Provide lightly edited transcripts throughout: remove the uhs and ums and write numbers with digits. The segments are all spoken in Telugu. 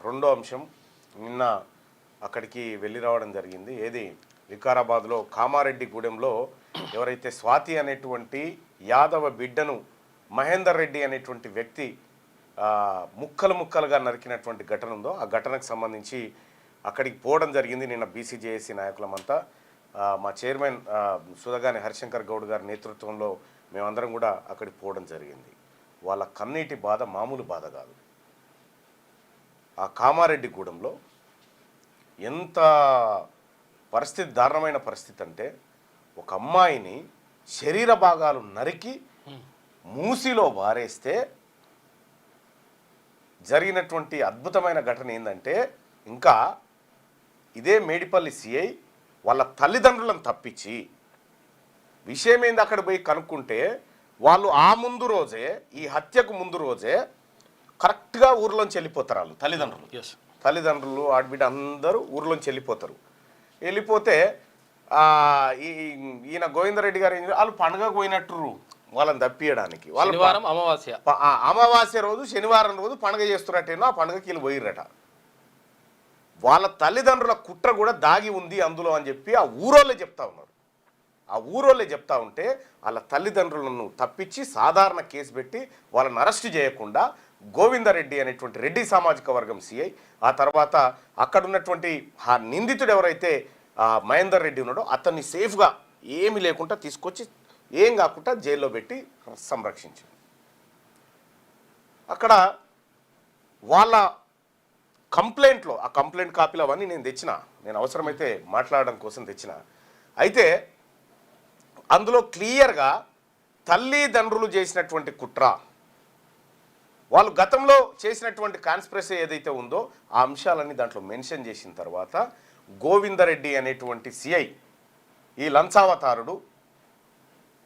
రెండో అంశం, నిన్న అక్కడికి వెళ్ళి రావడం జరిగింది. ఏది వికారాబాద్లో కామారెడ్డిగూడెంలో ఎవరైతే స్వాతి అనేటువంటి యాదవ బిడ్డను మహేందర్ రెడ్డి అనేటువంటి వ్యక్తి ముక్కలు ముక్కలుగా నరికినటువంటి ఘటన ఉందో, ఆ ఘటనకు సంబంధించి అక్కడికి పోవడం జరిగింది. నిన్న బీసీజేఏసీ నాయకులమంతా మా చైర్మన్ సుధగాని హరిశంకర్ గౌడ్ గారి నేతృత్వంలో మేమందరం కూడా అక్కడికి పోవడం జరిగింది. వాళ్ళ కన్నీటి బాధ మామూలు బాధ కాదు. ఆ కామారెడ్డిగూడెంలో ఎంత పరిస్థితి దారుణమైన పరిస్థితి అంటే, ఒక అమ్మాయిని శరీర భాగాలు నరికి మూసిలో వారేస్తే జరిగినటువంటి అద్భుతమైన ఘటన ఏంటంటే, ఇంకా ఇదే మేడిపల్లి సిఐ వాళ్ళ తల్లిదండ్రులను తప్పించి విషయం ఏంది అక్కడ పోయి కనుక్కుంటే, వాళ్ళు ఆ ముందు రోజే, ఈ హత్యకు ముందు రోజే కరెక్ట్గా ఊర్లోంచి వెళ్ళిపోతారు. వాళ్ళు తల్లిదండ్రులు ఆడబిడ్డ అందరూ ఊర్లోంచి వెళ్ళిపోతే ఈయన గోవిందరెడ్డి గారు వాళ్ళు పండుగ పోయినట్టు వాళ్ళని తప్పియడానికి, వాళ్ళు అమావాస్య రోజు శనివారం రోజు పండుగ చేస్తున్నట్టేనో ఆ పండుగకి వీళ్ళు పోయిర్రట. వాళ్ళ తల్లిదండ్రుల కుట్ర కూడా దాగి ఉంది అందులో అని చెప్పి ఆ ఊరోళ్ళే చెప్తా ఉన్నారు. ఆ ఊరోళ్ళే చెప్తా ఉంటే వాళ్ళ తల్లిదండ్రులను తప్పించి సాధారణ కేసు పెట్టి వాళ్ళని అరెస్ట్ చేయకుండా గోవిందరెడ్డి అనేటువంటి రెడ్డి సామాజిక వర్గం సిఐ, ఆ తర్వాత అక్కడ ఉన్నటువంటి ఆ నిందితుడు ఎవరైతే మహేందర్ రెడ్డి ఉన్నాడో అతన్ని సేఫ్గా ఏమీ లేకుండా తీసుకొచ్చి ఏం కాకుండా జైల్లో పెట్టి సంరక్షించారు. అక్కడ వాళ్ళ కంప్లైంట్లో, ఆ కంప్లైంట్ కాపీలు అవన్నీ నేను అవసరమైతే మాట్లాడడం కోసం తెచ్చిన. అయితే అందులో క్లియర్గా తల్లిదండ్రులు చేసినటువంటి కుట్ర, వాళ్ళు గతంలో చేసినటువంటి కాన్స్పిరసీ ఏదైతే ఉందో ఆ అంశాలన్నీ దాంట్లో మెన్షన్ చేసిన తర్వాత గోవిందరెడ్డి అనేటువంటి సిఐ, ఈ లంచావతారుడు,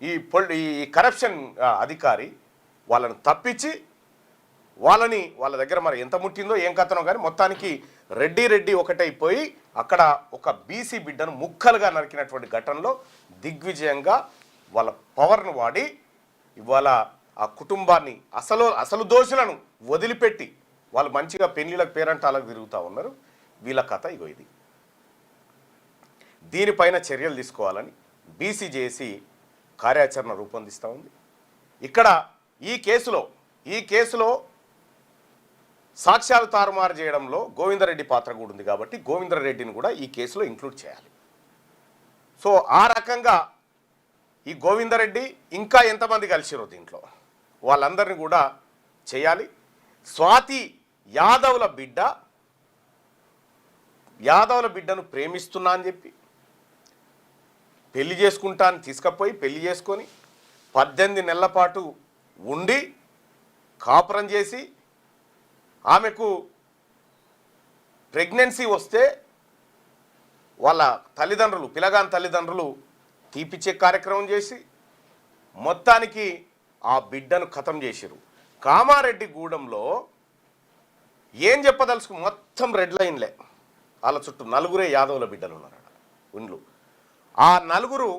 ఈ కరప్షన్ అధికారి వాళ్ళని తప్పించి వాళ్ళ దగ్గర మరి ఎంత ముట్టిందో ఏం కథనో కానీ మొత్తానికి రెడ్డి ఒకటైపోయి అక్కడ ఒక బీసీ బిడ్డను ముక్కలుగా నరికినటువంటి ఘటనలో దిగ్విజయంగా వాళ్ళ పవర్ను వాడి ఇవాళ ఆ కుటుంబాన్ని అసలు దోషులను వదిలిపెట్టి వాళ్ళు మంచిగా పెళ్లిళ్ళకు పేరంటాలకు తిరుగుతూ ఉన్నారు. వీళ్ళ కథ ఇగో ఇది. దీనిపైన చర్యలు తీసుకోవాలని బీసీజేఏసీ కార్యాచరణ రూపొందిస్తూ ఉంది. ఇక్కడ ఈ కేసులో సాక్ష్యాలు తారుమారు చేయడంలో గోవిందరెడ్డి పాత్ర కూడా ఉంది కాబట్టి గోవిందరెడ్డిని కూడా ఈ కేసులో ఇంక్లూడ్ చేయాలి. సో ఆ రకంగా ఈ గోవిందరెడ్డి ఇంకా ఎంతమంది కలిసిరో దీంట్లో వాళ్ళందరినీ కూడా చేయాలి. స్వాతి యాదవుల బిడ్డను ప్రేమిస్తున్నా అని చెప్పి పెళ్లి చేసుకుంటా అని తీసుకుపోయి పెళ్లి చేసుకొని 18 నెలల పాటు ఉండి కాపురం చేసి ఆమెకు ప్రెగ్నెన్సీ వస్తే వాళ్ళ పిల్లగాని తల్లిదండ్రులు తీపిచ్చే కార్యక్రమం చేసి మొత్తానికి ఆ బిడ్డను ఖతం చేసిరు. కామారెడ్డిగూడెంలో ఏం చెప్పదలుచుకు మొత్తం రెడ్ లైన్లే. వాళ్ళ చుట్టూ 4 యాదవుల బిడ్డలు ఉన్నారు ఇండ్లు. ఆ నలుగురు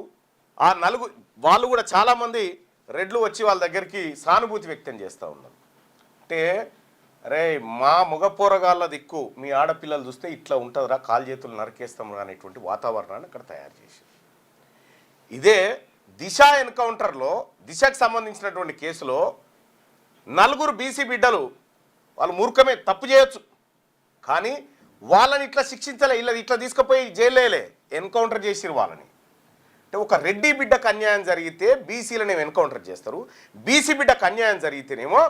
వాళ్ళు కూడా చాలామంది రెడ్లు వచ్చి వాళ్ళ దగ్గరికి సానుభూతి వ్యక్తం చేస్తూ ఉన్నారు. అంటే అరే మా మగపోరగాళ్ళ దిక్కు మీ ఆడపిల్లలు చూస్తే ఇట్లా ఉంటుందిరా, కాలు చేతులు నరికేస్తాం అనేటువంటి వాతావరణాన్ని అక్కడ తయారు చేసి, ఇదే దిశ ఎన్కౌంటర్లో దిశకు సంబంధించినటువంటి కేసులో 4 బీసీ బిడ్డలు వాళ్ళు మూర్ఖమే, తప్పు చేయొచ్చు కానీ వాళ్ళని ఇట్లా శిక్షించలే, ఇట్లా తీసుకుపోయి జైలేలే, ఎన్కౌంటర్ చేసిరు వాళ్ళని. అంటే ఒక రెడ్డి బిడ్డకు అన్యాయం జరిగితే బీసీలనేమో ఎన్కౌంటర్ చేస్తారు, బీసీ బిడ్డకు అన్యాయం జరిగితేనేమో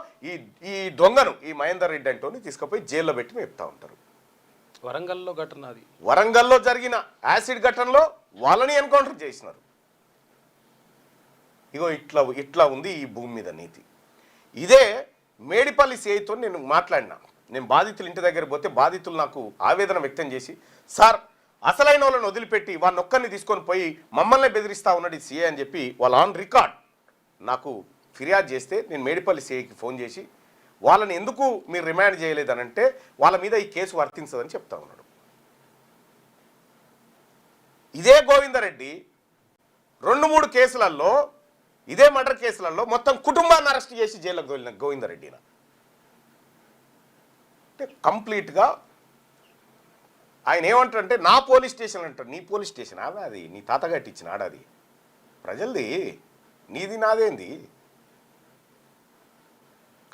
ఈ దొంగను ఈ మహేందర్ రెడ్డి అంటోని తీసుకుపోయి జైల్లో పెట్టి మేపుతా ఉంటారు. వరంగల్లో జరిగిన యాసిడ్ ఘటనలో వాళ్ళని ఎన్కౌంటర్ చేసినారు. ఇగో ఇట్లా ఉంది ఈ భూమి మీద నీతి. ఇదే మేడిపల్లి సిఐతో నేను మాట్లాడినా. నేను బాధితులు ఇంటి దగ్గర పోతే బాధితులు నాకు ఆవేదన వ్యక్తం చేసి, సార్ అసలైన వాళ్ళని వదిలిపెట్టి వాళ్ళని ఒక్కరిని తీసుకొని పోయి మమ్మల్ని బెదిరిస్తూ ఉన్నాడు ఈ సిఐ అని చెప్పి వాళ్ళ ఆన్ రికార్డ్ నాకు ఫిర్యాదు చేస్తే నేను మేడిపల్లి సిఐకి ఫోన్ చేసి వాళ్ళని ఎందుకు మీరు రిమాండ్ చేయలేదనంటే వాళ్ళ మీద ఈ కేసు వర్తించదని చెప్తా ఉన్నాడు. ఇదే గోవిందరెడ్డి 2-3 కేసులలో, ఇదే మర్డర్ కేసులలో మొత్తం కుటుంబాన్ని అరెస్ట్ చేసి జైలుకు తోలిన గోవిందరెడ్డిన. అంటే కంప్లీట్గా ఆయన ఏమంటారంటే నా పోలీస్ స్టేషన్ అంటారు. నీ పోలీస్ స్టేషన్ ఆడ అది, నీ తాత కట్టించిన ఆడ అది, ప్రజలది, నీది నాదేంది.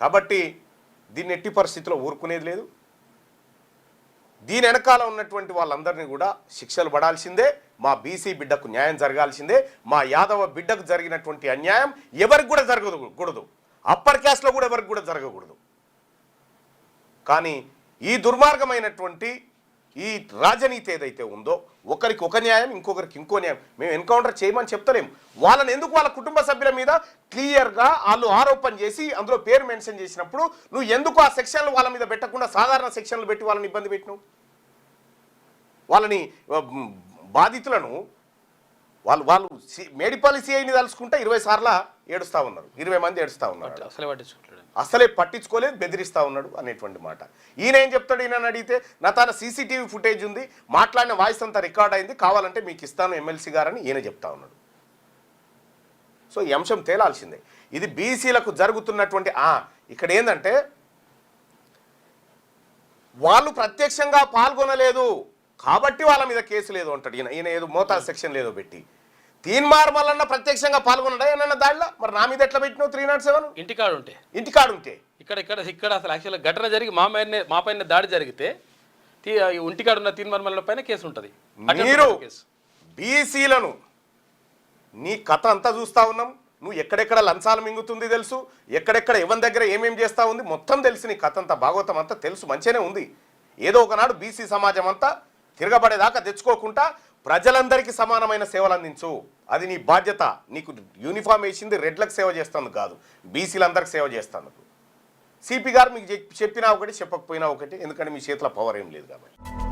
కాబట్టి దీన్ని ఎట్టి పరిస్థితిలో ఊరుకునేది లేదు. దీని వెనకాల ఉన్నటువంటి వాళ్ళందరినీ కూడా శిక్షలు పడాల్సిందే. మా బీసీ బిడ్డకు న్యాయం జరగాల్సిందే. మా యాదవ బిడ్డకు జరిగినటువంటి అన్యాయం ఎవరికి కూడా జరగకూడదు. అప్పర్ క్యాస్ట్లో కూడా ఎవరికి కూడా జరగకూడదు. కానీ ఈ దుర్మార్గమైనటువంటి ఈ రాజనీతి ఏదైతే ఉందో, ఒకరికి ఒక న్యాయం, ఇంకొకరికి ఇంకో న్యాయం. మేము ఎన్కౌంటర్ చేయమని చెప్తలేము. వాళ్ళని ఎందుకు వాళ్ళ కుటుంబ సభ్యుల మీద క్లియర్గా వాళ్ళు ఆరోపణ చేసి అందులో పేరు మెన్షన్ చేసినప్పుడు నువ్వు ఎందుకు ఆ సెక్షన్లు వాళ్ళ మీద పెట్టకుండా సాధారణ సెక్షన్లు పెట్టి వాళ్ళని ఇబ్బంది పెట్టినావు? వాళ్ళని బాధితులను వాళ్ళు మేడిపల్లి సిఐని తలుచుకుంటే 20 సార్లు ఏడుస్తూ ఉన్నారు, 20 మంది ఏడుస్తూ ఉన్నారు. అసలే పట్టించుకోలేదు, బెదిరిస్తూ ఉన్నాడు అనేటువంటి మాట. ఈయన ఏం చెప్తాడు? ఈయన అడిగితే నా తన సీసీటీవీ ఫుటేజ్ ఉంది, మాట్లాడిన వాయిస్ అంతా రికార్డ్ అయింది, కావాలంటే మీకు ఇస్తాను ఎమ్మెల్సీ గారని ఈయన చెప్తా ఉన్నాడు. సో ఈ అంశం తేలాల్సిందే. ఇది బీసీలకు జరుగుతున్నటువంటి ఇక్కడ ఏంటంటే వాళ్ళు ప్రత్యక్షంగా పాల్గొనలేదు కాబట్టి వాళ్ళ మీద కేసు లేదు అంటాడు ఈయన. ఏదో మోతా సెక్షన్ లేదో పెట్టి తీన్మార్ మల్లన్న ప్రత్యక్షంగా పాల్గొన్నాడా ఏమన్నా దాడిలో? మరి నా మీద ఎట్లా పెట్టినావు 307? ఇంటికాడు ఉంటే ఇక్కడ అసలు యాక్చువల్గా ఘటన జరిగి మా పైన దాడి జరిగితే ఇంటికాడు ఉన్న తీన్మార్ మల్లన్న పైన కేసు ఉంటుంది. మీరు బీసీలను నీ కథ అంతా చూస్తా ఉన్నాం. నువ్వు ఎక్కడెక్కడ లంచాలు మింగుతుంది తెలుసు, ఎక్కడెక్కడ ఎవరి దగ్గర ఏమేం చేస్తా ఉంది మొత్తం తెలుసు. నీ కథ అంతా భాగవతం అంతా తెలుసు, మంచిగానే ఉంది. ఏదో ఒకనాడు బీసీ సమాజం అంతా తిరగబడేదాకా తెచ్చుకోకుండా ప్రజలందరికీ సమానమైన సేవలు అందించు. అది నీ బాధ్యత. నీకు యూనిఫామ్ వేసింది రెడ్లకు సేవ చేస్తాను కాదు, బీసీలందరికీ సేవ చేస్తాను. సిపి గారు మీకు చెప్పినా ఒకటి, చెప్పకపోయినా ఒకటి, ఎందుకంటే మీ చేతిలో పవర్ ఏం లేదు కాబట్టి.